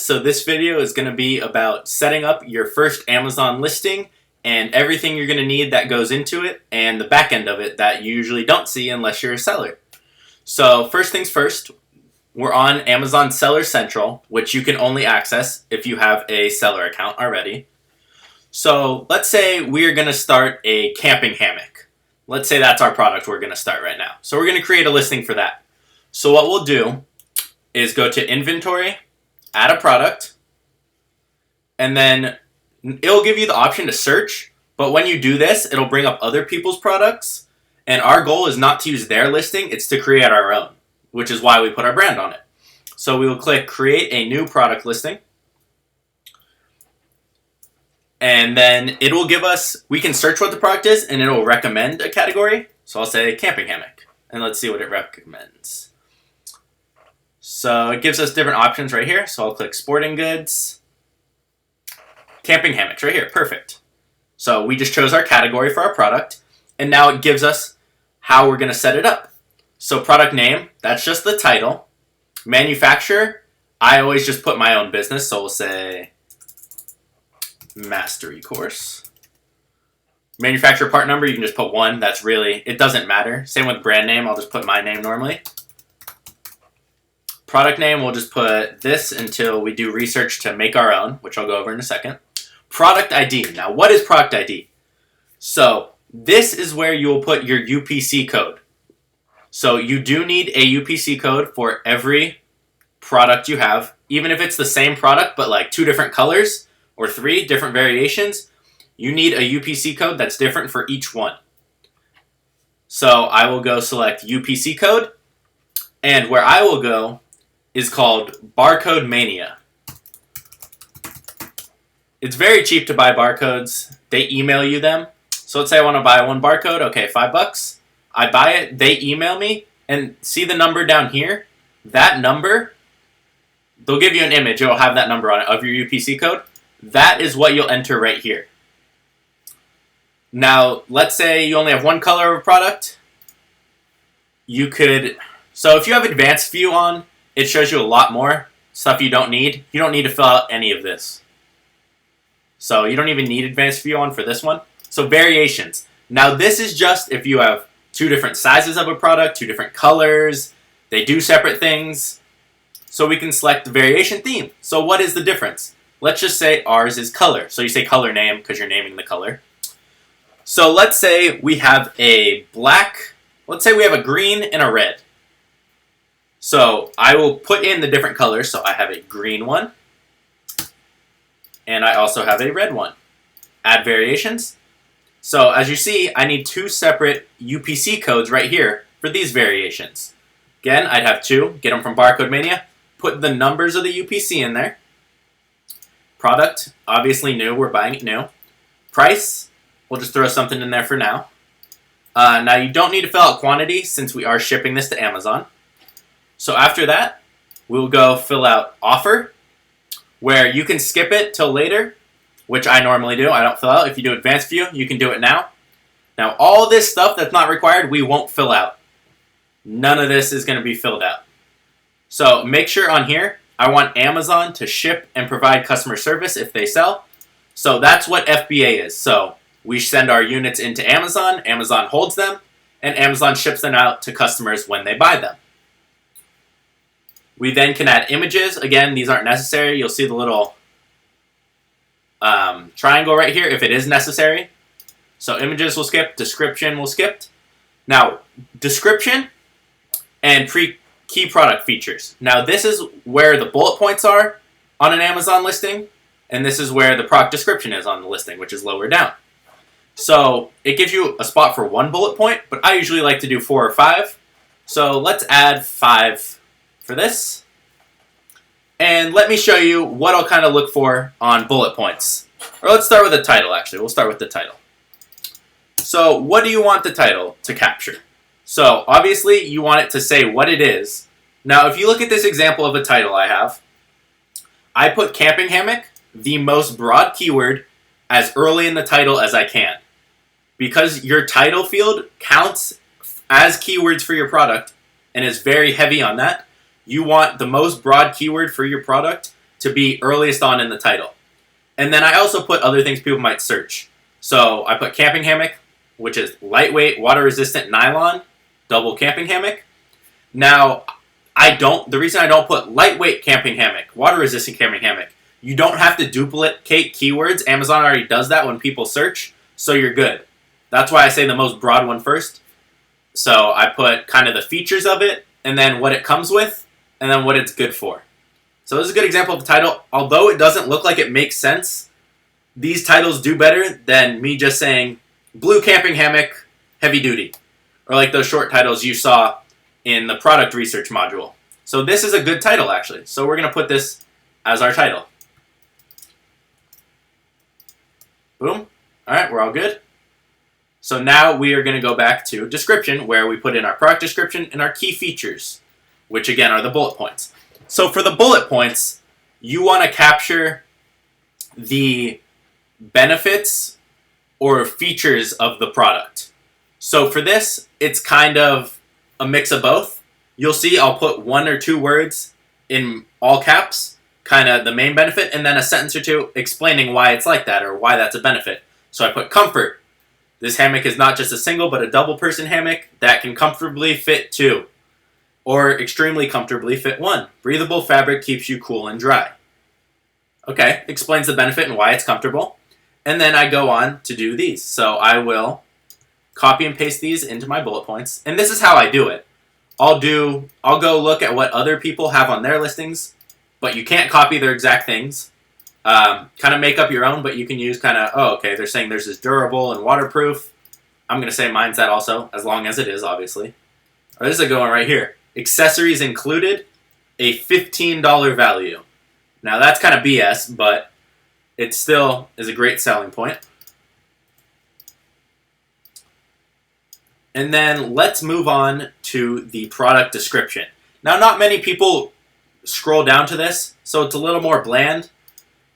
So this video is going to be about setting up your first Amazon listing and everything you're going to need that goes into it and the back end of it that you usually don't see unless you're a seller. So first things first, we're on Amazon Seller Central, which you can only access if you have a seller account already. So let's say we're going to start a camping hammock. Let's say that's our product we're going to start right now. So we're going to create a listing for that. So what we'll do is go to Inventory, add a product, and then it'll give you the option to search, but when you do this, it'll bring up other people's products, and our goal is not to use their listing, it's to create our own, which is why we put our brand on it. So we will click Create a New Product Listing, and then it will give us, we can search what the product is, and it will recommend a category. So I'll say camping hammock, and let's see what it recommends. So it gives us different options right here. So I'll click sporting goods, camping hammocks right here. Perfect. So we just chose our category for our product, and now it gives us how we're going to set it up. So product name, that's just the title. Manufacturer, I always just put my own business. So we'll say mastery course. Manufacturer part number, you can just put 1. That's really, it doesn't matter. Same with brand name, I'll just put my name normally. Product name, we'll just put this until we do research to make our own, which I'll go over in a second. Product ID. Now, what is product ID? So, this is where you will put your UPC code. So, you do need a UPC code for every product you have, even if it's the same product, but like 2 different colors or 3 different variations, you need a UPC code that's different for each one. So, I will go select UPC code, and where I will go is called Barcode Mania. It's very cheap to buy barcodes. They email you them. So let's say I want to buy 1 barcode. Okay, $5. I buy it. They email me. And see the number down here? That number, they'll give you an image. It'll have that number on it of your UPC code. That is what you'll enter right here. Now, let's say you only have 1 color of a product. You could... So if you have advanced view on, it shows you a lot more stuff you don't need. You don't need to fill out any of this. So you don't even need advanced view on for this one. So variations. Now this is just if you have 2 different sizes of a product, 2 different colors, they do separate things. So we can select the variation theme. So what is the difference? Let's just say ours is color. So you say color name because you're naming the color. So let's say we have a black, let's say we have a green and a red. So I will put in the different colors. So I have a green one, and I also have a red one. Add variations. So as you see, I need 2 separate UPC codes right here for these variations. Again, I'd have 2, get them from Barcode Mania, put the numbers of the UPC in there. Product, obviously new, we're buying it new. Price, we'll just throw something in there for now. Now you don't need to fill out quantity since we are shipping this to Amazon. So after that, we'll go fill out offer, where you can skip it till later, which I normally do. I don't fill out. If you do advanced view, you can do it now. Now, all this stuff that's not required, we won't fill out. None of this is going to be filled out. So make sure on here, I want Amazon to ship and provide customer service if they sell. So that's what FBA is. So we send our units into Amazon, Amazon holds them, and Amazon ships them out to customers when they buy them. We then can add images. Again, these aren't necessary. You'll see the little triangle right here if it is necessary. So images will skip, description will skip. Now, description and key product features. Now, this is where the bullet points are on an Amazon listing, and this is where the product description is on the listing, which is lower down. So it gives you a spot for 1 bullet point, but I usually like to do 4 or 5. So let's add 5 for this. And let me show you what I'll kind of look for on bullet points. Or let's start with the title, actually. We'll start with the title. So what do you want the title to capture? So obviously you want it to say what it is. Now if you look at this example of a title I have, I put camping hammock, the most broad keyword, as early in the title as I can. Because your title field counts as keywords for your product and is very heavy on that, you want the most broad keyword for your product to be earliest on in the title. And then I also put other things people might search. So I put camping hammock, which is lightweight, water-resistant nylon, double camping hammock. Now, the reason I don't put lightweight camping hammock, water-resistant camping hammock, you don't have to duplicate keywords. Amazon already does that when people search, so you're good. That's why I say the most broad one first. So I put kind of the features of it, and then what it comes with, and then what it's good for. So this is a good example of the title. Although it doesn't look like it makes sense, these titles do better than me just saying blue camping hammock, heavy duty. Or like those short titles you saw in the product research module. So this is a good title actually. So we're going to put this as our title. Boom. Alright, we're all good. So now we are going to go back to description, where we put in our product description and our key features, which again are the bullet points. So for the bullet points, you want to capture the benefits or features of the product. So for this, it's kind of a mix of both. You'll see I'll put 1 or 2 words in all caps, kind of the main benefit, and then a sentence or two explaining why it's like that or why that's a benefit. So I put comfort. This hammock is not just a single but a double person hammock that can comfortably fit 2 or extremely comfortably fit 1. Breathable fabric keeps you cool and dry. Okay, explains the benefit and why it's comfortable. And then I go on to do these. So I will copy and paste these into my bullet points. And this is how I do it. I'll go look at what other people have on their listings, but you can't copy their exact things. Kind of make up your own, but you can use kind of, oh, okay, they're saying there's this durable and waterproof. I'm going to say mine's that also, as long as it is, obviously. Or this is a good one right here. Accessories included, a $15 value. Now that's kind of BS, but it still is a great selling point. And then let's move on to the product description. Now, not many people scroll down to this, so it's a little more bland,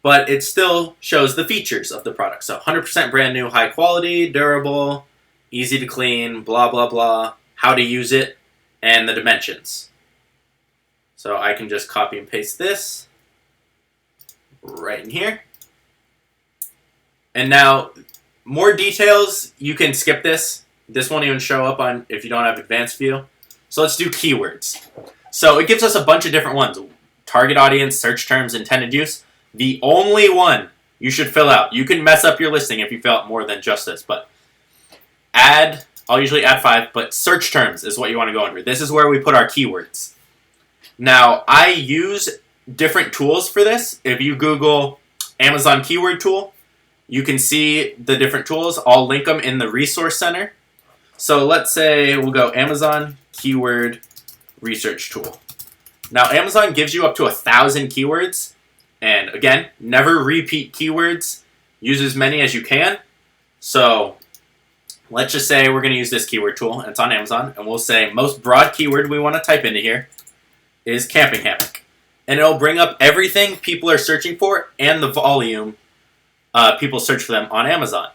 but it still shows the features of the product. So 100% brand new, high quality, durable, easy to clean, blah, blah, blah, how to use it, and the dimensions. So I can just copy and paste this right in here. And now, more details, you can skip this. This won't even show up on if you don't have advanced view. So let's do keywords. So it gives us a bunch of different ones. Target audience, search terms, intended use. The only one you should fill out. You can mess up your listing if you fill out more than just this, but I'll usually add 5, but search terms is what you want to go under. This is where we put our keywords. Now, I use different tools for this. If you Google Amazon Keyword Tool, you can see the different tools. I'll link them in the Resource Center. So let's say we'll go Amazon Keyword Research Tool. Now, Amazon gives you up to 1,000 keywords. And again, never repeat keywords. Use as many as you can. So let's just say we're going to use this keyword tool, and it's on Amazon, and we'll say most broad keyword we want to type into here is camping hammock. And it'll bring up everything people are searching for and the volume people search for them on Amazon.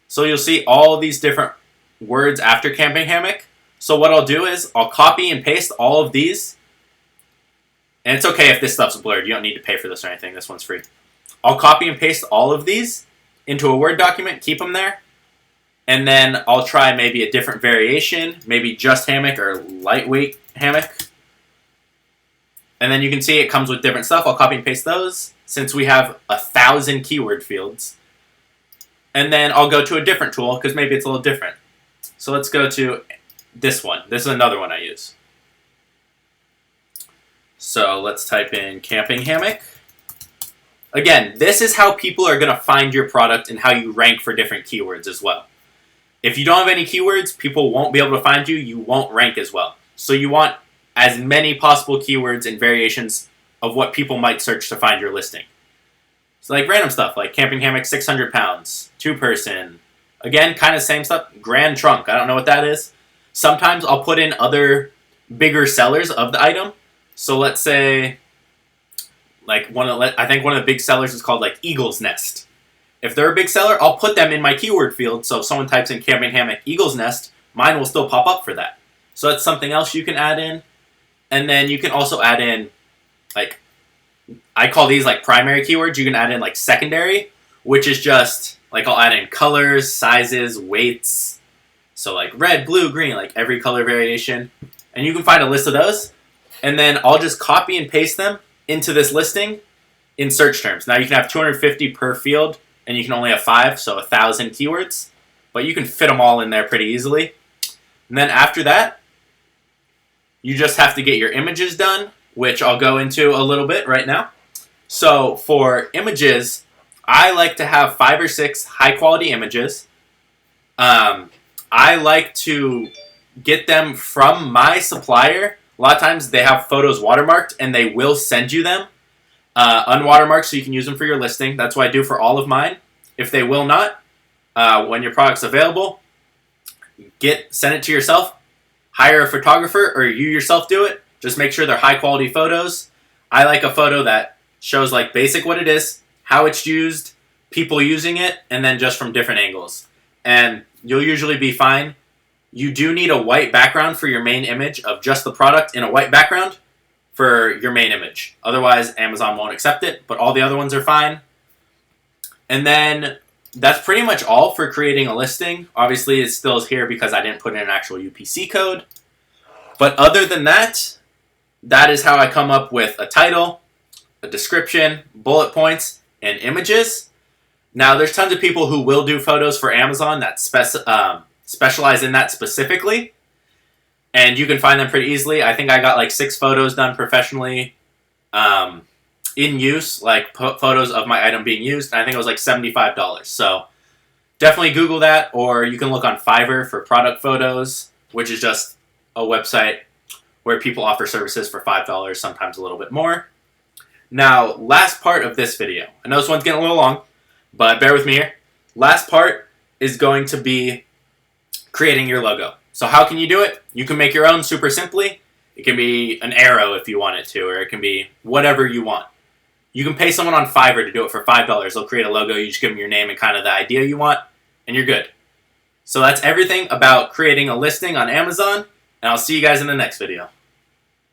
So you'll see all of these different words after camping hammock. So what I'll do is I'll copy and paste all of these. And it's okay if this stuff's blurred. You don't need to pay for this or anything. This one's free. I'll copy and paste all of these into a Word document, keep them there. And then I'll try maybe a different variation, maybe just hammock or lightweight hammock. And then you can see it comes with different stuff. I'll copy and paste those since we have 1,000 keyword fields. And then I'll go to a different tool because maybe it's a little different. So let's go to this one. This is another one I use. So let's type in camping hammock. Again, this is how people are going to find your product and how you rank for different keywords as well. If you don't have any keywords, people won't be able to find you. You won't rank as well. So you want as many possible keywords and variations of what people might search to find your listing. So like random stuff like camping hammock 600 pounds, 2-person. Again, kind of same stuff. Grand trunk. I don't know what that is. Sometimes I'll put in other bigger sellers of the item. So let's say, like I think one of the big sellers is called like Eagle's Nest. If they're a big seller, I'll put them in my keyword field. So if someone types in camping hammock Eagle's Nest, mine will still pop up for that. So that's something else you can add in. And then you can also add in like I call these like primary keywords. You can add in like secondary, which is just like I'll add in colors, sizes, weights. So like red, blue, green, like every color variation. And you can find a list of those. And then I'll just copy and paste them into this listing in search terms. Now you can have 250 per field, and you can only have 5, so 1,000 keywords. But you can fit them all in there pretty easily. And then after that, you just have to get your images done, which I'll go into a little bit right now. So for images, I like to have 5 or 6 high quality images. I like to get them from my supplier. A lot of times they have photos watermarked, and they will send you them unwatermarked so you can use them for your listing. That's what I do for all of mine. If they will not, when your product's available, send it to yourself, hire a photographer, or you yourself do it. Just make sure they're high quality photos. I like a photo that shows like basic what it is, how it's used, people using it, and then just from different angles. And you'll usually be fine. You do need a white background for your main image of just the product in a white background for your main image. Otherwise, Amazon won't accept it, but all the other ones are fine. And then that's pretty much all for creating a listing. Obviously, it still is here because I didn't put in an actual UPC code. But other than that, that is how I come up with a title, a description, bullet points, and images. Now, there's tons of people who will do photos for Amazon that specialize in that specifically. And you can find them pretty easily. I think I got like 6 photos done professionally in use, like photos of my item being used. And I think it was like $75. So definitely Google that, or you can look on Fiverr for product photos, which is just a website where people offer services for $5, sometimes a little bit more. Now, last part of this video. I know this one's getting a little long, but bear with me here. Last part is going to be creating your logo. So how can you do it? You can make your own super simply. It can be an arrow if you want it to, or it can be whatever you want. You can pay someone on Fiverr to do it for $5. They'll create a logo. You just give them your name and kind of the idea you want, and you're good. So that's everything about creating a listing on Amazon, and I'll see you guys in the next video.